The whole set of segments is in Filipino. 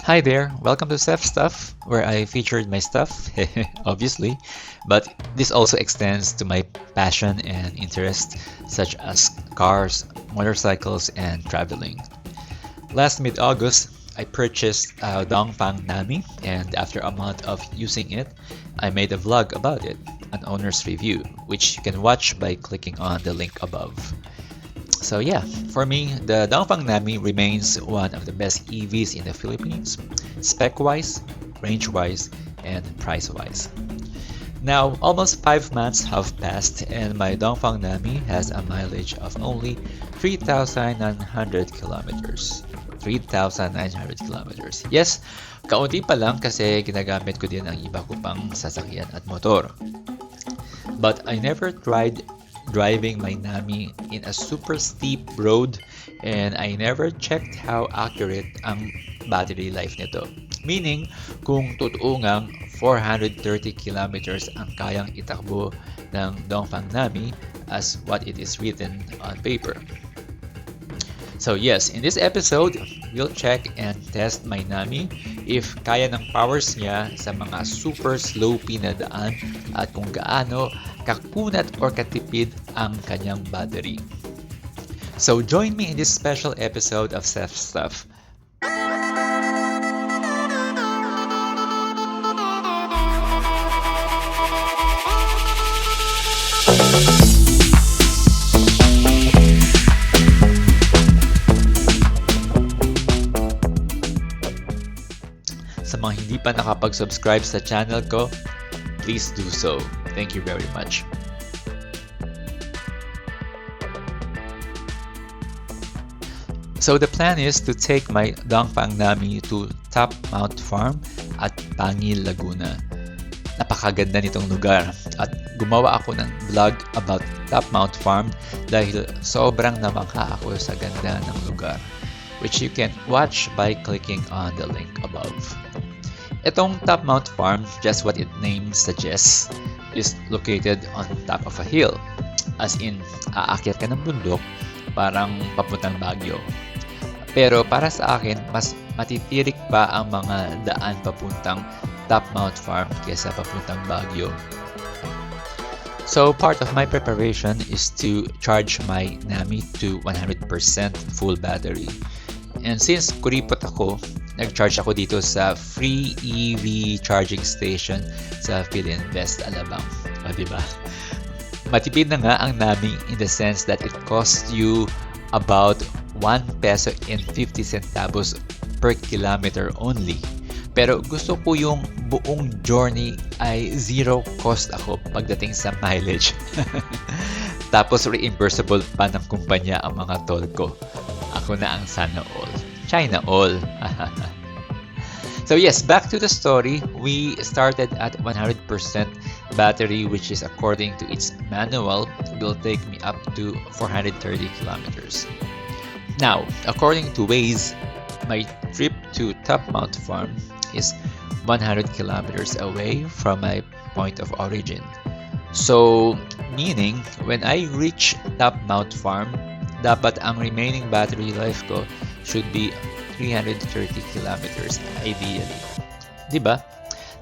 Hi there, welcome to Steph Stuff, where I featured my stuff, obviously, but this also extends to my passion and interest, such as cars, motorcycles, and traveling. Last mid-August, I purchased a Dongfang Nami, and after a month of using it, I made a vlog about it, an owner's review, which you can watch by clicking on the link above. So yeah, for me, the Dongfang Nami remains one of the best EVs in the Philippines, spec-wise, range-wise, and price-wise. Now, almost 5 months have passed and my Dongfang Nami has a mileage of only 3,900 kilometers. 3,900 kilometers. Yes, kaunti pa lang kasi ginagamit ko din ang iba ko pang sasakyan at motor. But I never tried driving my Nami in a super steep road and I never checked how accurate ang battery life nito. Meaning, kung totoo ngang 430 kilometers ang kayang itakbo ng Dongfang Nami as what it is written on paper. So yes, in this episode, we'll check and test my Nami if kaya ng powers niya sa mga super slopey na daan at kung gaano kakunat or katipid ang kanyang battery. So join me in this special episode of Steph Stuff. Sa mga hindi pa nakapag-subscribe sa channel ko, please do so. Thank you very much. So the plan is to take my Dongfang Nami to Top Mount Farm at Pangil, Laguna. Napakaganda nitong lugar at gumawa ako ng vlog about Top Mount Farm dahil sobrang namangha ako sa ganda ng lugar, which you can watch by clicking on the link above. Itong Top Mount Farm, just what its name suggests, is located on top of a hill. As in, aakyat ka ng bundok, parang papuntang Baguio. Pero para sa akin, mas matitirik pa ang mga daan papuntang Top Mount Farm kaysa papuntang Baguio. So part of my preparation is to charge my Nami to 100% full battery. And since kuripot ako, nag-charge ako dito sa free EV charging station sa Philinvest Alabang. O, diba? Matipid na nga ang Nami in the sense that it costs you about 1 peso and 50 centavos per kilometer only. Pero gusto ko yung buong journey ay zero cost ako pagdating sa mileage. Tapos reimbursable pa ng kumpanya ang mga toll ko. Ako na ang sana all. China all. So yes, back to the story. We started at 100% battery, which is according to its manual, will take me up to 430 kilometers. Now, according to Waze, my trip to Top Mount Farm is 100 kilometers away from my point of origin. So, meaning, when I reach Top Mount Farm, dapat ang remaining battery life ko should be 330 kilometers ideally. Diba?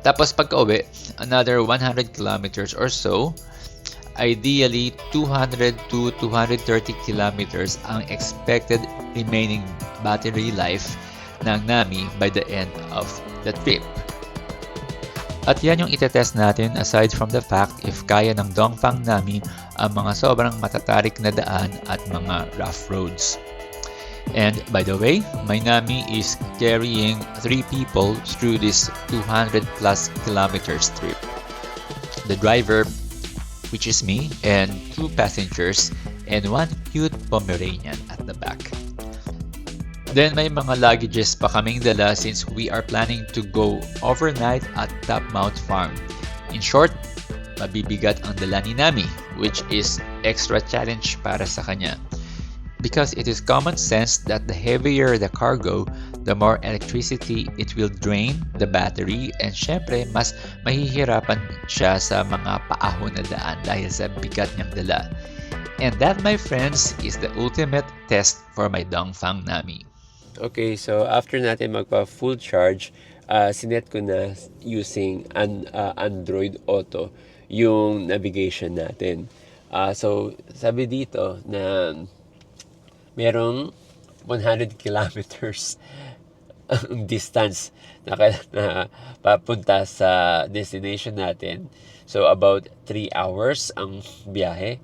Tapos pagka-uwi, another 100 kilometers or so, ideally 200 to 230 kilometers ang expected remaining battery life ng Nami by the end of the trip. At yan yung itetest natin aside from the fact if kaya ng Dongfang Nami ang mga sobrang matatarik na daan at mga rough roads. And by the way, my Nami is carrying 3 people through this 200 plus kilometers trip. The driver, which is me, and 2 passengers, and 1 cute Pomeranian at the back. Then may mga luggages pa kaming dala since we are planning to go overnight at Top Mount Farm. In short, mabibigat ang dala ni Nami, which is extra challenge para sa kanya. Because it is common sense that the heavier the cargo, the more electricity it will drain the battery and syempre mas mahihirapan siya sa mga paahon na daan dahil sa bigat niyang dala. And that, my friends, is the ultimate test for my Dongfang Nami. Okay, so after natin magpa-full charge, sinet ko na using Android Auto yung navigation natin. So, sabi dito na merong 100 kilometers ang distance na papunta sa destination natin. So, about 3 hours ang biyahe.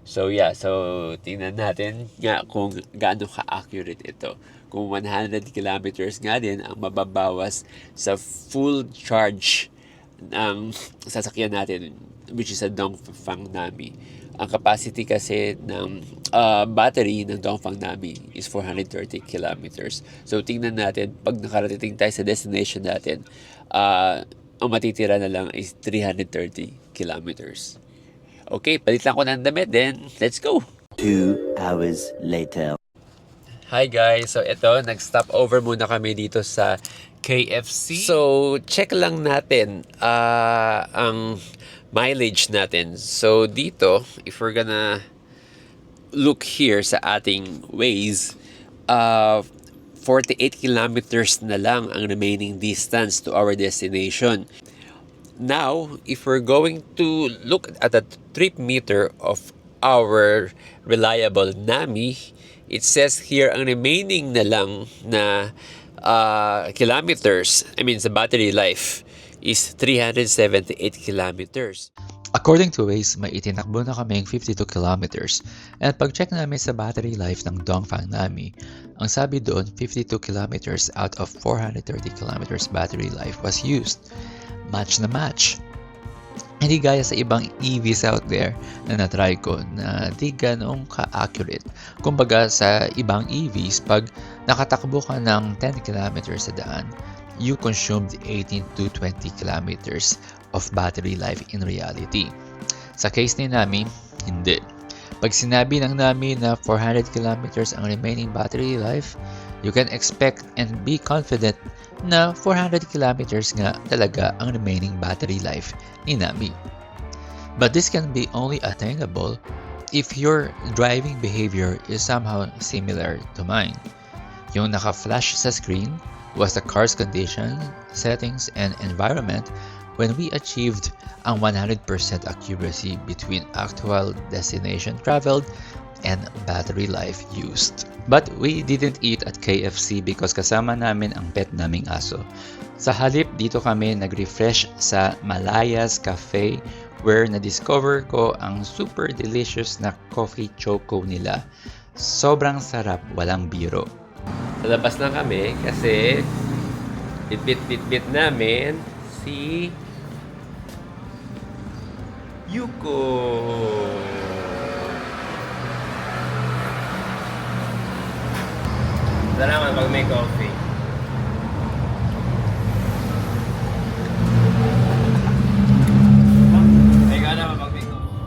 So, yeah. So, tingnan natin nga kung gaano ka-accurate ito. Kung 100 kilometers nga din ang mababawas sa full charge ng sasakyan natin, which is a Dongfang Nami. Ang capacity kasi ng battery ng Dongfang Nami is 430 kilometers. So, tingnan natin, pag nakarating tayo sa destination natin, ang matitira na lang is 330 kilometers. Okay, palit lang ko ng damit, then let's go! 2 hours later. Hi guys! So ito, nag-stop over muna kami dito sa KFC. So, check lang natin ang mileage natin. So, dito, if we're gonna look here sa ating Waze, 48 kilometers na lang ang remaining distance to our destination. Now, if we're going to look at the trip meter of our reliable Nami, it says here ang remaining na lang na kilometers, sa battery life, is 378 kilometers. According to Waze, may itinakbo na kaming 52 kilometers. At pag-check namin sa battery life ng Dongfang Nami, ang sabi doon, 52 kilometers out of 430 kilometers battery life was used. Match na match. Hindi gaya sa ibang EVs out there na natry ko na di ganoong ka-accurate. Kumbaga sa ibang EVs, pag nakatakbo ka ng 10 kilometers sa daan, you consumed 18 to 20 kilometers of battery life in reality. Sa case ni Nami, hindi. Pag sinabi ng Nami na 400 kilometers ang remaining battery life, you can expect and be confident na 400 kilometers nga talaga ang remaining battery life ni Nami. But this can be only attainable if your driving behavior is somehow similar to mine. Yung naka-flash sa screen was the car's condition, settings, and environment when we achieved ang 100% accuracy between actual destination traveled and battery life used. But we didn't eat at KFC because kasama namin ang pet naming aso. Sa halip, dito kami nag-refresh sa Malayas Cafe where na-discover ko ang super delicious na coffee choco nila. Sobrang sarap, walang biro. Sa labas lang kami kasi bit namin si Yuko. Salamat pag may coffee. May gana pag may coffee.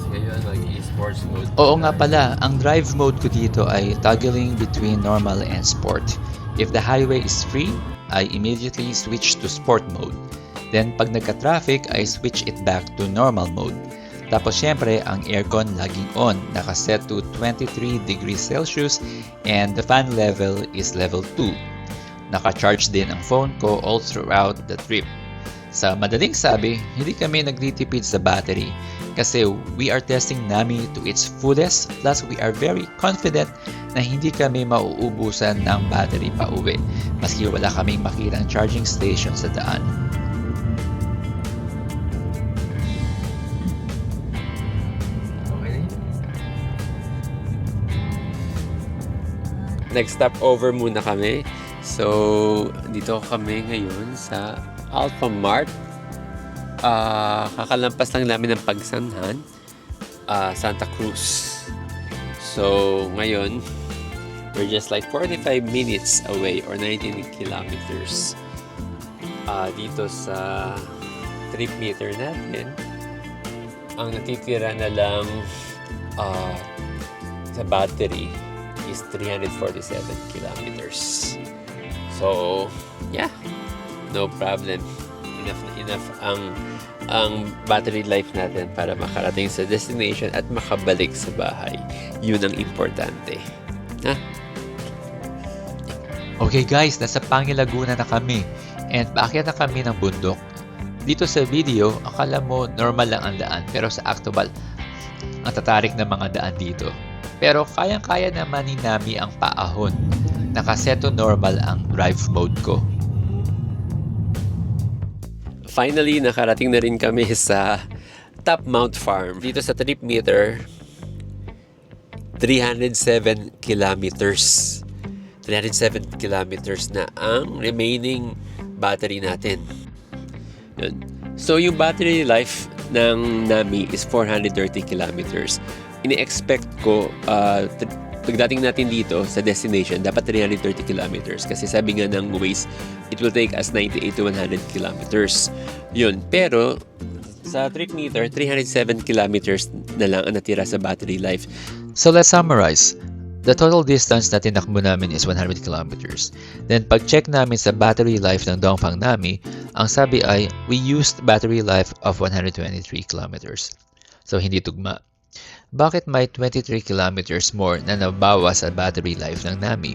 Ngayon, mag-e-sports mode. Oo nga pala, ang drive mode ko dito ay toggling between normal and sport. If the highway is free, I immediately switch to sport mode. Then pag nagka-traffic, I switch it back to normal mode. Tapos syempre, ang aircon laging on, nakaset to 23 degrees Celsius and the fan level is level 2. Naka-charge din ang phone ko all throughout the trip. Sa madaling sabi, hindi kami nagtitipid sa battery kasi we are testing Nami to its fullest plus we are very confident na hindi kami mauubusan ng battery pa uwi maski wala kaming makitang charging station sa daan. Nag-stop over muna kami. So, dito kami ngayon sa Alphamart. Kakalampas lang namin ng Pagsanhan, Santa Cruz. So, ngayon, we're just like 45 minutes away or 19 kilometers dito sa trip meter natin. Ang natitira na lang sa battery is 347 kilometers. So, yeah, no problem. Enough ang battery life natin para makarating sa destination at makabalik sa bahay. Yun ang importante. Ha? Okay guys, nasa Pangi Laguna na kami and paakyat na kami ng bundok. Dito sa video, akala mo normal lang ang daan pero sa actual, ang tatarik ng mga daan dito. Pero kayang-kaya naman ni Nami ang paahon. Nakaseto normal ang drive mode ko. Finally, nakarating na rin kami sa Top Mount Farm. Dito sa trip meter, 307 kilometers. 307 kilometers na ang remaining battery natin. Yun. So, yung battery life ng Nami is 430 kilometers. Ini-expect ko, pagdating natin dito sa destination, dapat 330 kilometers. Kasi sabi nga ng Waze, it will take us 98 to 100 kilometers. Yun. Pero, sa trip meter, 307 kilometers na lang ang natira sa battery life. So let's summarize. The total distance na tinakbo namin is 100 kilometers. Then pag-check namin sa battery life ng Dongfang Nami, ang sabi ay we used battery life of 123 kilometers. So hindi tugma. Bakit may 23 kilometers more na nabawas sa battery life ng Nami?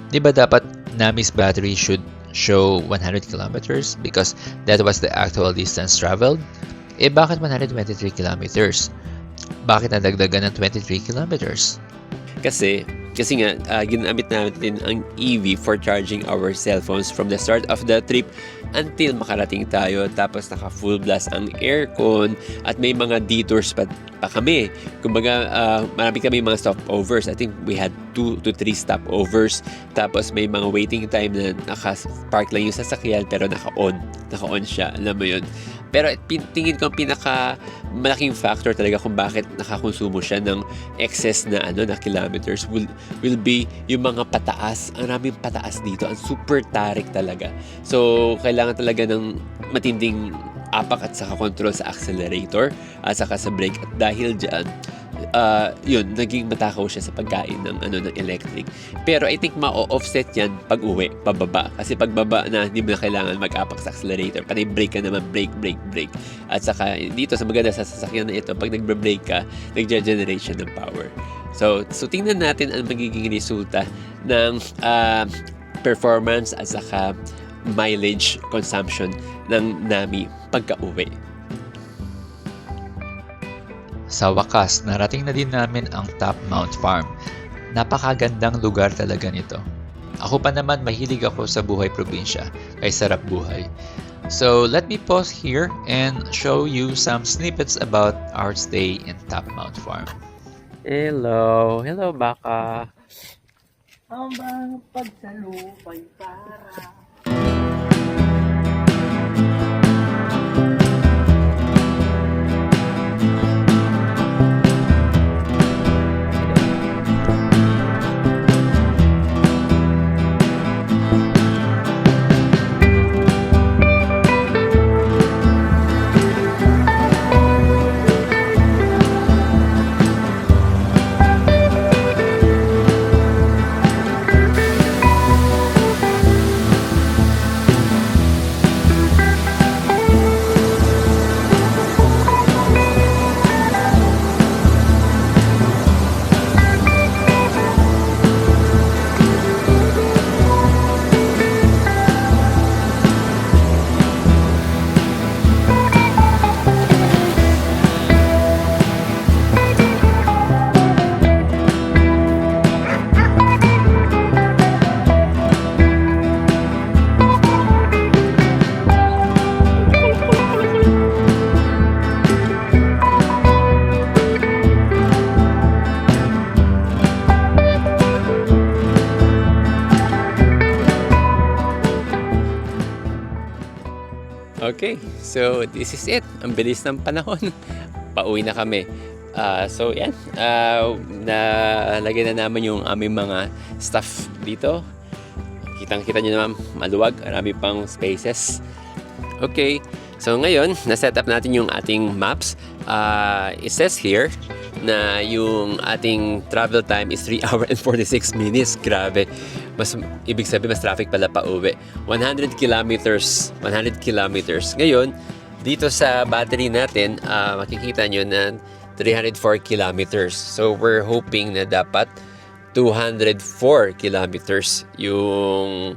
Di ba dapat Nami's battery should show 100 kilometers because that was the actual distance traveled? Eh bakit 123 kilometers? Bakit nadagdagan ng 23 kilometers? Kasi nga, ginamit natin ang EV for charging our cell phones from the start of the trip until makarating tayo. Tapos naka full blast ang aircon at may mga detours pa kami. Kumbaga, marami kami mga stopovers. I think we had 2 to 3 stopovers. Tapos may mga waiting time na naka-park lang yung sasakyan pero naka-on siya. Alam mo yun. Pero tingin ko ang pinaka malaking factor talaga kung bakit nakakonsumo siya ng excess na na kilometers will be yung mga pataas. Ang raming pataas dito. Ang super tarik talaga. So, kailangan talaga ng matinding apak at saka control sa accelerator at saka sa brake. At dahil dyan, yun, naging matakaw siya sa pagkain ng electric. Pero I think ma-offset yan pag uwi, pababa. Kasi pagbaba na, hindi mo na kailangan mag-apak sa accelerator. Panay brake ka naman, brake. At saka dito sa maganda sa sasakyan na ito, pag nagbre-brake ka, nag-generate siya ng power. So tingnan natin ang magiging resulta ng performance at saka mileage consumption ng Nami pagka-uwi. Sa wakas, narating na din namin ang Top Mount Farm. Napakagandang lugar talaga nito. Ako pa naman mahilig ako sa buhay probinsya, kay sarap buhay. So let me pause here and show you some snippets about our stay in Top Mount Farm. Hello baka. Ang bang pagsalubay para Okay, so this is it. Ang bilis ng panahon. Pauwi na kami. So yan, nalagyan na naman yung aming mga stuff dito. Kitang-kita nyo naman, maluwag. Marami pang spaces. Okay, so ngayon, na-set up natin yung ating maps. It says here na yung ating travel time is 3 hours and 46 minutes. Grabe. Ibig sabihin, mas traffic pala pa uwi. 100 kilometers. Ngayon, dito sa battery natin, makikita nyo na 304 kilometers. So, we're hoping na dapat 204 kilometers yung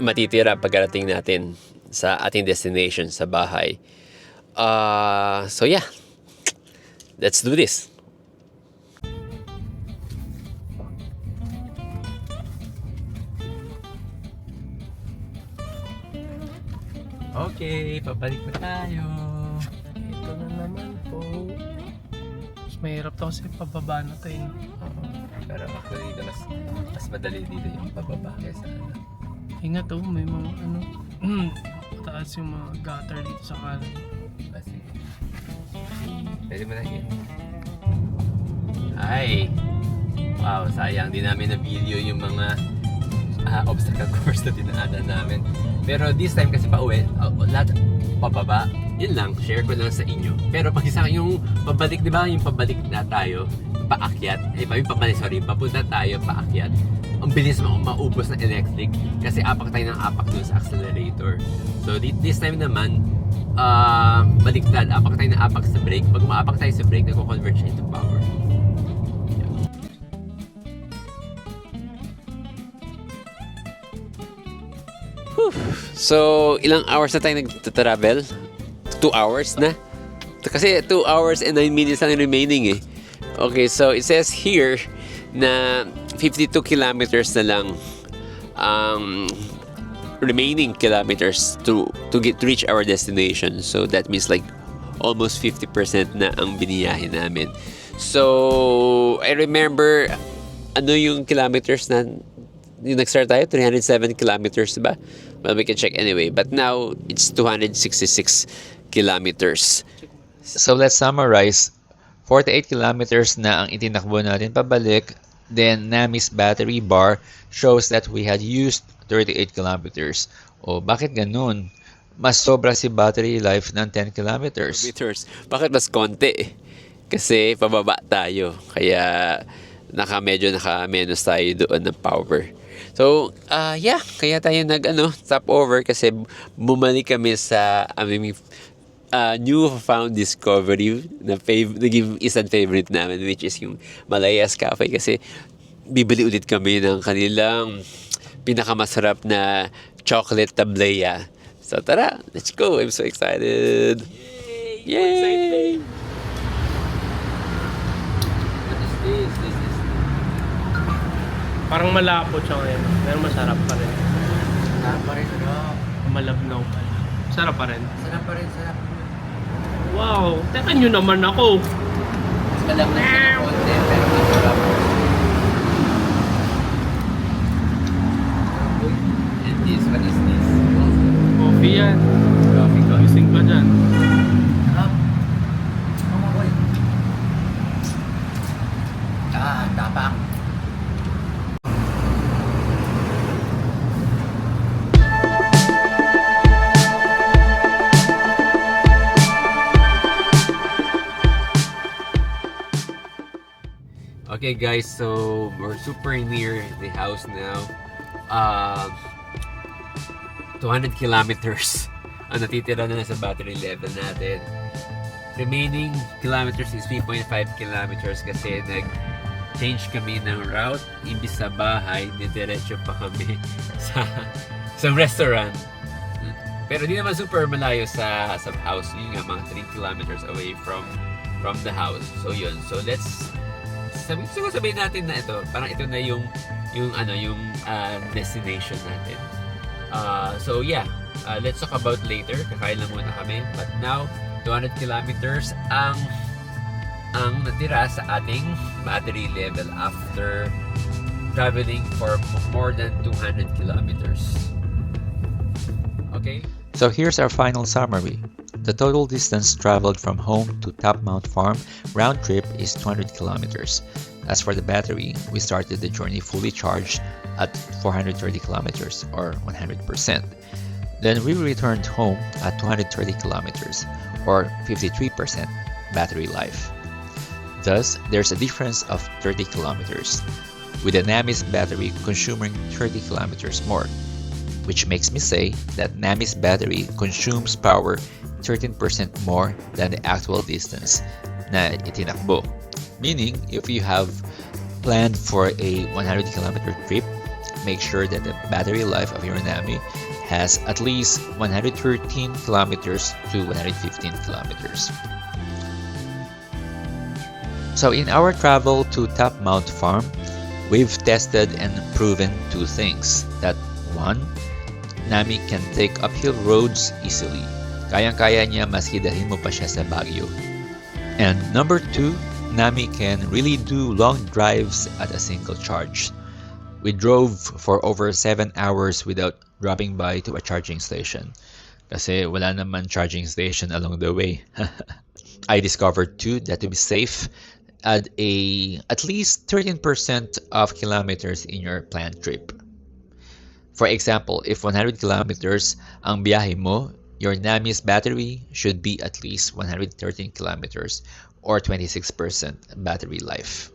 matitira pagkarating natin sa ating destination sa bahay. So yeah, let's do this. Okay, pabalik na tayo. Ito na naman po. Mas mahirap to kasi pababa na tayo. Pero actually, mas madali dito yung pababa kaysa Ingat oh, may mga ano. Mataas yung mga gutter dito sa kanan. kasi. Pwede mo na yun. Ay! Wow, sayang. Di namin na-video yung mga obstacle course na dinaanan namin. Pero this time kasi pauwi, lahat pababa. Yun lang, share ko lang sa inyo. Pero pag isa yung pabalik, di ba? Yung pabalik na tayo, paakyat. Yung pabalik, papunta tayo, paakyat. Ang bilis maubos ng electric kasi apak tayo ng apak dun sa accelerator. So this time naman, baliktad. Apak tayo ng apak sa brake. Pag maapak tayo sa brake, nagko-convert siya into power. So, ilang hours na tayo nag-travel? 2 hours na? Kasi 2 hours and 9 minutes lang remaining eh. Okay, so it says here na 52 kilometers na lang ang remaining kilometers to reach our destination. So, that means like almost 50% na ang biniyahe namin. So, I remember ano yung kilometers na yung nag-start tayo? 307 kilometers ba? Well, we can check anyway. But now, it's 266 kilometers. So let's summarize. 48 kilometers na ang itinakbo natin pabalik. Then Nami's battery bar shows that we had used 38 kilometers. O bakit ganun? Mas sobra si battery life ng 10 kilometers. Bakit mas konti? Kasi pababa tayo. Kaya medyo naka-menos tayo doon ng power. So, yeah, kaya tayo stop over kasi bumalik kami sa aming newfound discovery na naging isang favorite namin, which is yung Malayas Cafe kasi bibili ulit kami ng kanilang pinakamasarap na chocolate tablea. So, tara, let's go. I'm so excited. Yay! What is this? Parang malapot siya ngayon. Pero masarap pa rin. Sarap pa rin, Malabnaw pa rin. Sarap pa rin. Sarap pa rin, sarap. Wow! Teka nyo naman ako! Mas malamig siya ng konti, pero masarap. And this, what is this? Coffee yan. Coffee. Gising pa dyan. Tapang. Okay guys, so we're super near the house now. 200 kilometers ang natitira na sa battery level natin. Remaining kilometers is 3.5 kilometers kasi nag-change kami ng route. Imbis sa bahay, didiretso pa kami sa restaurant. Pero di naman super malayo sa house. Yun nga, mga 3 kilometers away from the house. So yun. So let's sabihin natin na ito. Parang ito na yung destination natin. So yeah, let's talk about later. Kakain lang muna kami. But now, 200 kilometers ang natira sa ating battery level after traveling for more than 200 kilometers. Okay? So here's our final summary. The total distance traveled from home to Top Mount Farm round trip is 200 kilometers. As for the battery, we started the journey fully charged at 430 kilometers or 100%. Then we returned home at 230 kilometers or 53% battery life. Thus, there's a difference of 30 kilometers, with the Nami's battery consuming 30 kilometers more, which makes me say that Nami's battery consumes power 13% more than the actual distance na itinakbo. Meaning, if you have plan for a 100-kilometer trip, make sure that the battery life of your Nami has at least 113 kilometers to 115 kilometers. So in our travel to Top Mount Farm, we've tested and proven two things. That one, Nami can take uphill roads easily. Kayang-kaya niya maski dalhin mo pa siya sa Baguio. And number two, Nami can really do long drives at a single charge. We drove for over 7 hours without dropping by to a charging station. Kasi wala naman charging station along the way. I discovered too that to be safe, add at least 13% of kilometers in your planned trip. For example, if 100 kilometers ang biyahe mo, your Nami's battery should be at least 113 kilometers or 26% battery life.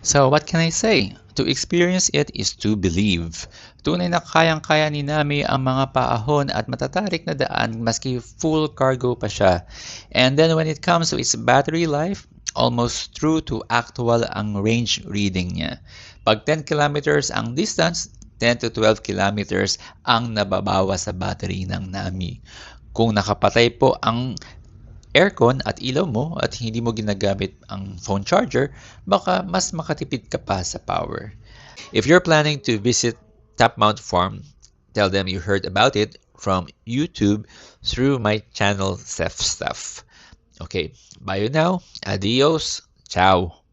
So what can I say? To experience it is to believe. Tunay na kayang-kaya ni Nami ang mga paahon at matatarik na daan maski full cargo pa siya. And then when it comes to its battery life, almost true to actual ang range reading niya. Pag 10 kilometers ang distance, 10 to 12 kilometers ang nababawa sa battery ng Nami. Kung nakapatay po ang aircon at ilaw mo at hindi mo ginagamit ang phone charger, baka mas makatipid ka pa sa power. If you're planning to visit Top Mount Farm, tell them you heard about it from YouTube through my channel Seth Stuff. Okay, bye now. Adios. Ciao.